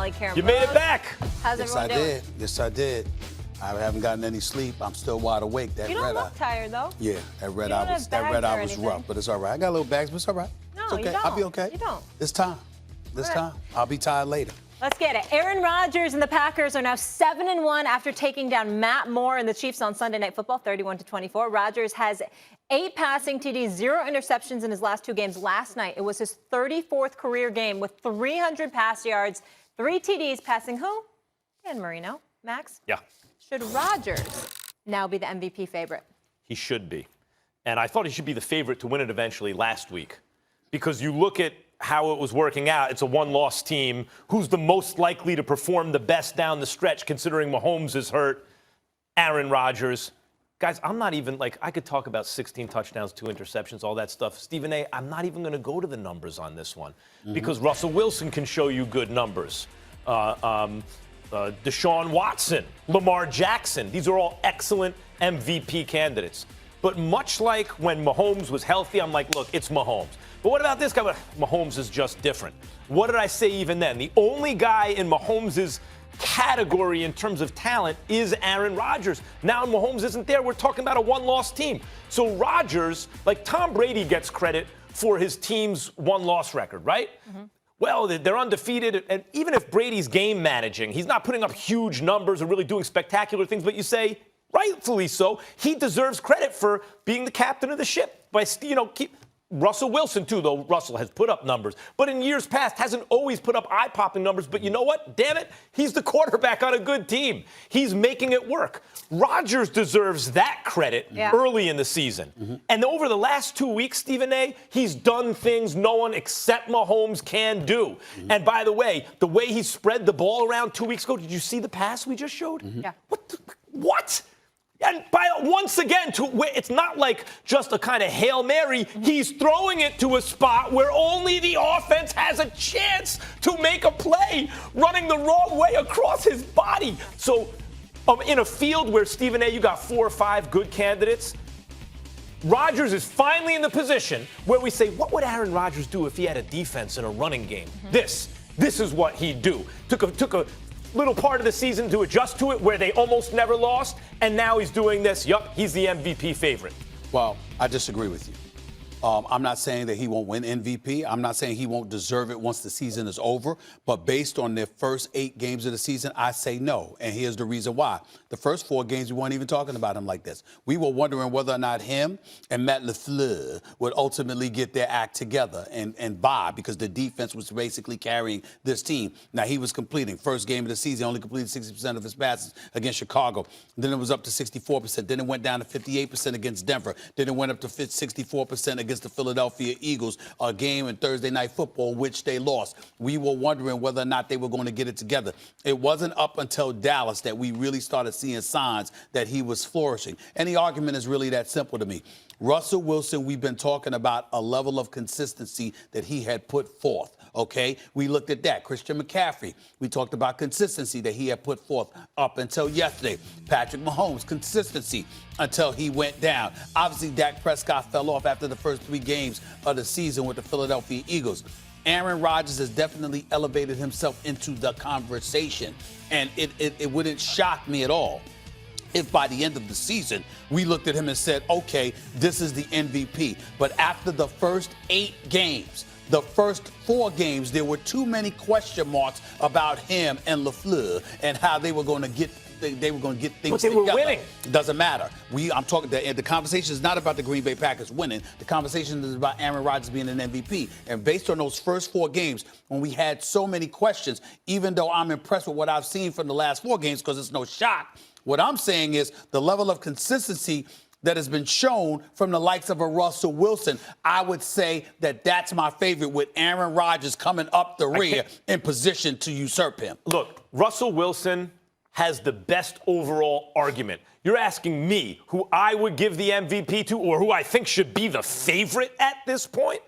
Molly Karen. You made it back. How's everyone doing? Yes, I did. I haven't gotten any sleep. I'm still wide awake. That You don't red look eye. tired, though. Yeah, that red You don't eye was have bags or rough, but it's all right. I got a little bags, but it's all right. No, it's okay. you don't. I'll be okay. You don't. This time. This time. I'll be tired later. Let's get it. Aaron Rodgers and the Packers are now 7-1 after taking down Matt Moore and the Chiefs on Sunday Night Football, 31-24. Rodgers has 8 passing TDs, 0 interceptions in his last 2 games. Last night, it was his 34th career game with 300 pass yards, 3 TDs, passing who? Dan Marino. Max? Yeah. Should Rodgers now be the MVP favorite? He should be. And I thought he should be the favorite to win it eventually last week. Because you look at how it was working out, it's a one-loss team. Who's the most likely to perform the best down the stretch, considering Mahomes is hurt? Aaron Rodgers. Guys, I'm not even, I could talk about 16 touchdowns, 2 interceptions, all that stuff. Stephen A., I'm not even going to go to the numbers on this one. Because Russell Wilson can show you good numbers. Deshaun Watson, Lamar Jackson. These are all excellent MVP candidates. But much like when Mahomes was healthy, I'm like, look, it's Mahomes. But what about this guy? Mahomes is just different. What did I say even then? The only guy in Mahomes' category in terms of talent is Aaron Rodgers. Now Mahomes isn't there. We're talking about a one-loss team. So Rodgers, like Tom Brady gets credit for his team's one-loss record, right? Well, they're undefeated, and even if Brady's game managing, he's not putting up huge numbers or really doing spectacular things, but you say, rightfully so, he deserves credit for being the captain of the ship. By, Russell Wilson, too, though Russell has put up numbers, but in years past hasn't always put up eye-popping numbers. But you know what? Damn it, he's the quarterback on a good team. He's making it work. Rodgers deserves that credit early in the season. And over the last 2 weeks, Stephen A., he's done things no one except Mahomes can do. And by the way he spread the ball around 2 weeks ago, did you see the pass we just showed? Yeah. What? And once again, it's not like just a kind of Hail Mary. He's throwing it to a spot where only the offense has a chance to make a play, running the wrong way across his body. So in a field where, Stephen A., you got 4 or 5 good candidates, Rodgers is finally in the position where we say, what would Aaron Rodgers do if he had a defense and a running game? This is what he'd do. Took a little part of the season to adjust to it where they almost never lost, and now he's doing this. Yup, he's the MVP favorite. Well, I disagree with you. I'm not saying that he won't win MVP. I'm not saying he won't deserve it once the season is over. But based on their first 8 games of the season, I say no. And here's the reason why. The first 4 games, we weren't even talking about him like this. We were wondering whether or not him and Matt LaFleur would ultimately get their act together and bye, because the defense was basically carrying this team. Now, he was completing. First game of the season, only completed 60% of his passes against Chicago. Then it was up to 64%. Then it went down to 58% against Denver. Then it went up to 64% against the Philadelphia Eagles, a game in Thursday Night Football, which they lost. We were wondering whether or not they were going to get it together. It wasn't up until Dallas that we really started seeing signs that he was flourishing. And the argument is really that simple to me. Russell Wilson, we've been talking about a level of consistency that he had put forth. Okay, we looked at that. Christian McCaffrey, we talked about consistency that he had put forth up until yesterday. Patrick Mahomes, consistency until he went down. Obviously, Dak Prescott fell off after the first 3 games of the season with the Philadelphia Eagles. Aaron Rodgers has definitely elevated himself into the conversation, and it wouldn't shock me at all if by the end of the season, we looked at him and said, okay, this is the MVP. But after the first 8 games, the first 4 games, there were too many question marks about him and LaFleur and how they were going to get things But they were winning. Doesn't matter. I'm talking. The conversation is not about the Green Bay Packers winning. The conversation is about Aaron Rodgers being an MVP. And based on those first 4 games, when we had so many questions, even though I'm impressed with what I've seen from the last 4 games, because it's no shock, what I'm saying is the level of consistency that has been shown from the likes of a Russell Wilson, I would say that that's my favorite, with Aaron Rodgers coming up the rear in position to usurp him. Look, Russell Wilson has the best overall argument. You're asking me who I would give the MVP to, or who I think should be the favorite at this point?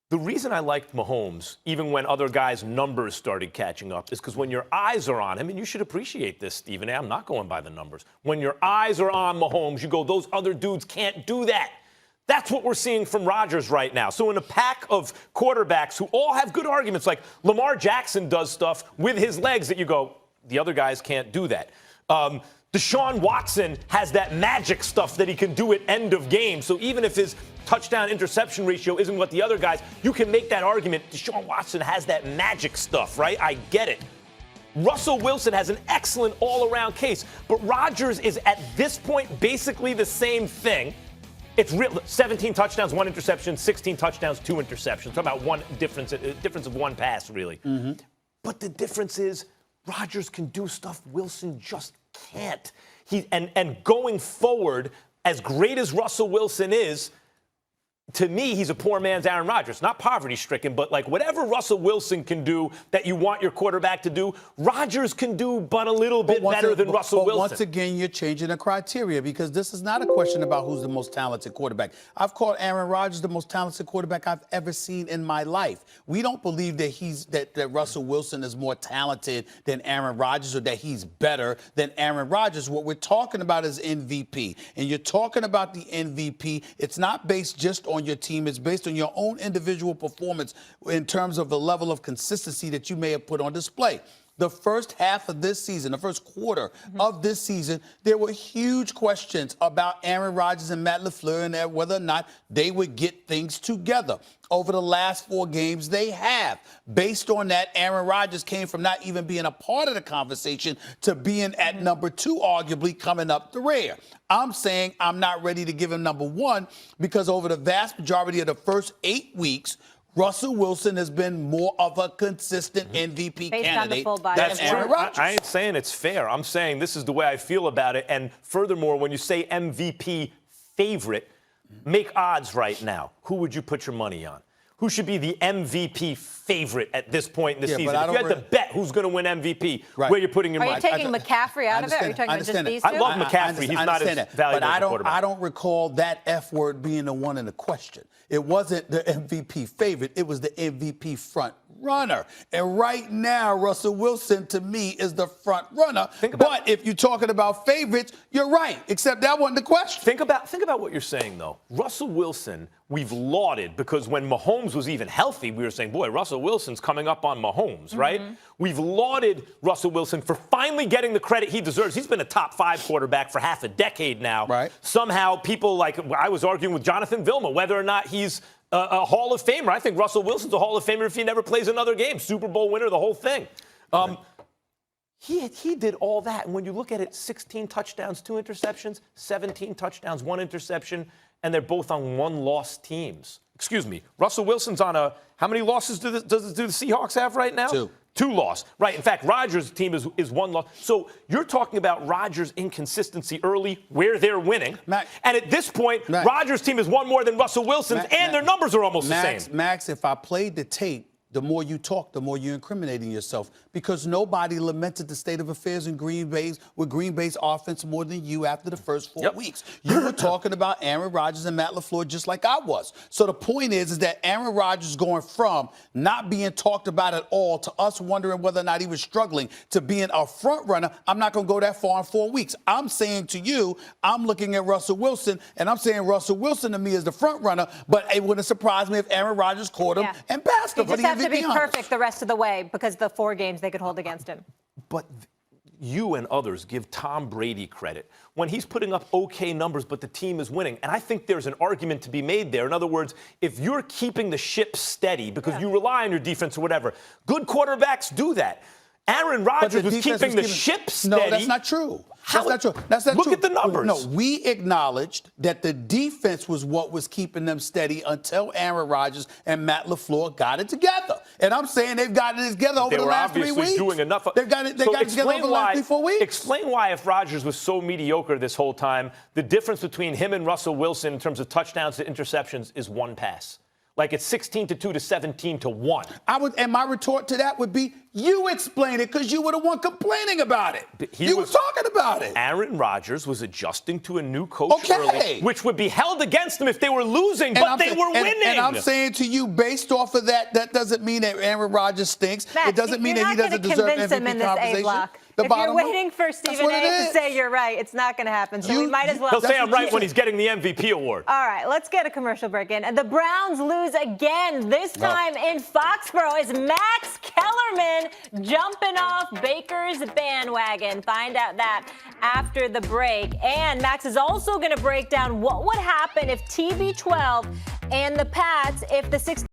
The reason I liked Mahomes, even when other guys' numbers started catching up, is because when your eyes are on him, and you should appreciate this, Stephen A., I'm not going by the numbers. When your eyes are on Mahomes, you go, those other dudes can't do that. That's what we're seeing from Rodgers right now. So in a pack of quarterbacks who all have good arguments, like Lamar Jackson does stuff with his legs that you go, the other guys can't do that. Deshaun Watson has that magic stuff that he can do at end of game. So even if his touchdown interception ratio isn't what the other guys, you can make that argument. Deshaun Watson has that magic stuff, right? I get it. Russell Wilson has an excellent all-around case, but Rodgers is at this point basically the same thing. It's 17 touchdowns, 1 interception, 16 touchdowns, 2 interceptions. Talk about one difference of one pass, really. Mm-hmm. But the difference is Rodgers can do stuff Wilson just can't. And going forward, as great as Russell Wilson is, to me, he's a poor man's Aaron Rodgers. Not poverty-stricken, but like whatever Russell Wilson can do that you want your quarterback to do, Rodgers can do but a little bit better than Russell Wilson. Once again, you're changing the criteria because this is not a question about who's the most talented quarterback. I've called Aaron Rodgers the most talented quarterback I've ever seen in my life. We don't believe that that Russell Wilson is more talented than Aaron Rodgers or that he's better than Aaron Rodgers. What we're talking about is MVP. And you're talking about the MVP. It's not based just on your team. It's based on your own individual performance in terms of the level of consistency that you may have put on display. The first half of this season, the first quarter of this season, there were huge questions about Aaron Rodgers and Matt LaFleur and whether or not they would get things together. Over the last 4 games, they have. Based on that, Aaron Rodgers came from not even being a part of the conversation to being at number 2, arguably coming up the rear. I'm saying I'm not ready to give him number 1 because over the vast majority of the first 8 weeks, Russell Wilson has been more of a consistent MVP candidate than Aaron Rodgers. I ain't saying it's fair. I'm saying this is the way I feel about it. And furthermore, when you say MVP favorite, make odds right now. Who would you put your money on? Who should be the MVP favorite at this point in the season? If you had to bet who's going to win MVP, where are you putting your money? Are you taking McCaffrey out of it? Are you talking about just these two? I love McCaffrey. He's not as valuable as a quarterback. I don't recall that F word being the one in the question. It wasn't the MVP favorite. It was the MVP front runner. And right now, Russell Wilson, to me, is the front runner. But if you're talking about favorites, you're right, except that wasn't the question. Think about what you're saying, though. Russell Wilson, we've lauded because when Mahomes was even healthy, we were saying, boy, Russell Wilson's coming up on Mahomes, right? We've lauded Russell Wilson for finally getting the credit he deserves. He's been a top 5 quarterback for half a decade now. Right. Somehow people I was arguing with Jonathan Vilma whether or not he's a Hall of Famer. I think Russell Wilson's a Hall of Famer if he never plays another game. Super Bowl winner, the whole thing. He did all that. And when you look at it, 16 touchdowns, 2 interceptions, 17 touchdowns, 1 interception, and they're both on 1-loss teams. Excuse me. Russell Wilson's on how many losses do the Seahawks have right now? 2. 2 loss. Right. In fact, Rodgers' team is 1 loss. So you're talking about Rodgers' inconsistency early where they're winning. And at this point, Rodgers' team is 1 more than Russell Wilson's, and their numbers are almost the same. Max, if I played the tape, the more you talk, the more you're incriminating yourself because nobody lamented the state of affairs in Green Bay's offense more than you after the first 4 weeks. You were talking about Aaron Rodgers and Matt LaFleur just like I was. So the point is that Aaron Rodgers going from not being talked about at all to us wondering whether or not he was struggling to being a front runner. I'm not going to go that far in 4 weeks. I'm saying to you, I'm looking at Russell Wilson, and I'm saying Russell Wilson to me is the front runner, but it wouldn't surprise me if Aaron Rodgers caught him and passed him. To be perfect the rest of the way because the 4 games they could hold against him. But you and others give Tom Brady credit when he's putting up okay numbers, but the team is winning. And I think there's an argument to be made there. In other words, if you're keeping the ship steady because you rely on your defense or whatever, good quarterbacks do that. Aaron Rodgers was keeping the ship steady. No, that's not true. That's not true. Look at the numbers. No, we acknowledged that the defense was what was keeping them steady until Aaron Rodgers and Matt LaFleur got it together. And I'm saying they've gotten it together over the last 3 weeks. Doing enough. They've got it together over the last 3-4 weeks. Explain why, if Rodgers was so mediocre this whole time, the difference between him and Russell Wilson in terms of touchdowns to interceptions is 1 pass. Like it's 16-2 to 17-1. And my retort to that would be, you explain it because you were the one complaining about it. He was talking about it. Aaron Rodgers was adjusting to a new coach early, which would be held against them if they were losing, but they were winning. And I'm saying to you, based off of that, that doesn't mean that Aaron Rodgers stinks. Max, it doesn't mean that he doesn't deserve MVP conversation. The If bottom you're roof. waiting for That's Stephen what it A to is. say you're right, it's not going to happen. So we might as well. He'll say That's I'm what right you when said. he's getting the MVP award. All right, let's get a commercial break in. The Browns lose again, this time in Foxborough, as Max Kellerman jumping off Baker's bandwagon. Find out that after the break. And Max is also going to break down what would happen if TB12 and the Pats, if the 6